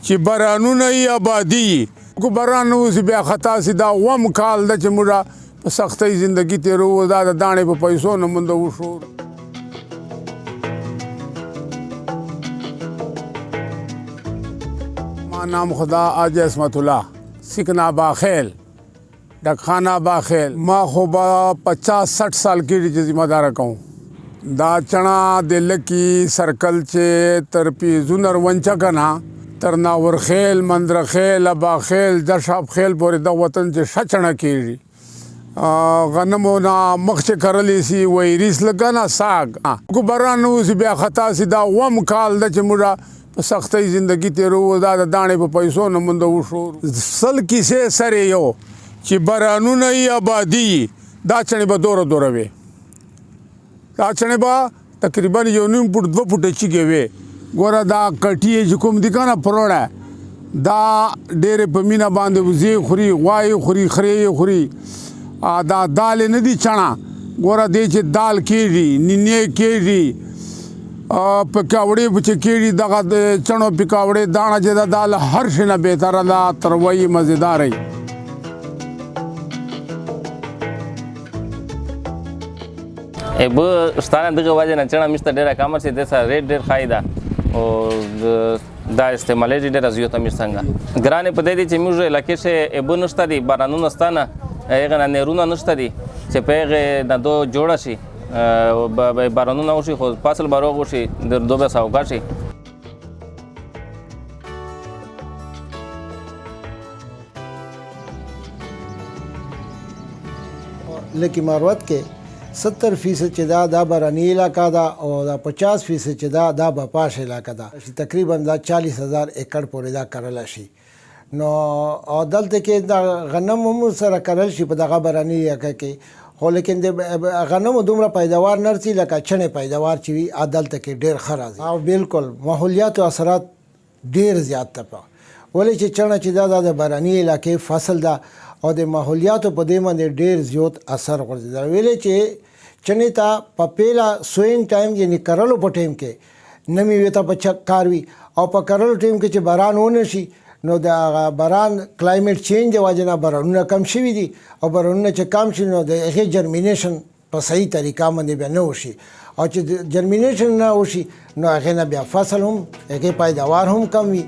چې بارانونه یې آبادي کو باران اوس بیا خطا سي دا وم کال د چې موږ په سختۍ زندگی تیرو دا د دانې په پیسو نه مونږ وشو. ما نام خدا آج عصمت الله سکنا باخیل ډکخانه باخیل ما خو به 50-60 سال کې ذمہ دار کوم دا چنا د لکی سرکل چې تر پیزونر ونچا کنا تر ناورخیل مندرخیل اباخیل جشاب خیل پورې د وطن چې شچنه کیږي غنمو نا مخ کرلی سی ویریس لګنا ساګ کو بارانو سی بیا خطا سی دا وم کال د چې موږ په سختۍ زندگی تیرو دا د دانې په پیسو نه مونږ وشو سل کیسه سره یو چې بارانونه یې آبادي دا چنې به دوره وي دا چنې به تقریبا 1.5 فوټ 2 فوټه چیږي وي ګوره دا کټي چې کوم دي کنه پروړه دا ډېرې په مینا باندې وزې خوري غوای خوري خرې خوري دا دال نه دي چنا ګوره دې چې دال کېږي نینې کېږي پکاوړې چې کېږي دغه چڼو پکاوړې دانه چې دا دال هر شي نه بهتره ده تروي مزیدار وي. به ستانه دغه وجه نه چڼه مشته ډېره کمه چې د سره ریټ ډېر ښه ده او دا استعمالېږي ډېره زیاته مې څنګه ګرانې په دې دي چې موږ علاقې کې اوبه نشته دي بارانونه شته نه هغې نه نیرونه نشته دي چې په هغې نه دو جوړه شي بارانونه وشي خو فصل به روغ وشي د دوبی سوکه شي. لکه ماروت کې 70% چې دا باراني علاقه ده او دا 50% چې دا بپاش علاقه ده تقریبا دا 40,000 ایکړ پورې دا کرل شي نو او دلته کې دا غنم هم سره کرل شي په دغه باراني علاقه کې خو لیکن د غنمو دومره پیداوار نرسي لکه چنې پیداوار چې وي دلته کې ډېر ښه راځي او بالکل ماحولیاتو اثرات ډېر زیات ته ولې چې چنه چې دا د باراني علاقې فصل ده او د ماحولیاتو په دې باندې ډېر زیات اثر غورځي ویلې چې چنې ته په پیله سوینګ ټایم یعنی کرلو په ټایم کې نمی وي ته په کار وي او په کرلو ټایم کې چې باران ونه شي نو د باران کلایمیټ چینج د وجه نه بارانونه کم شوي دي او بارانونه چې کم شي نو د هغې جرمینیشن په صحیح طریقه باندې بیا نه وشي او چې جرمینیشن نه وشي نو هغې نه بیا فصل هم هغې پیداوار هم کم وي.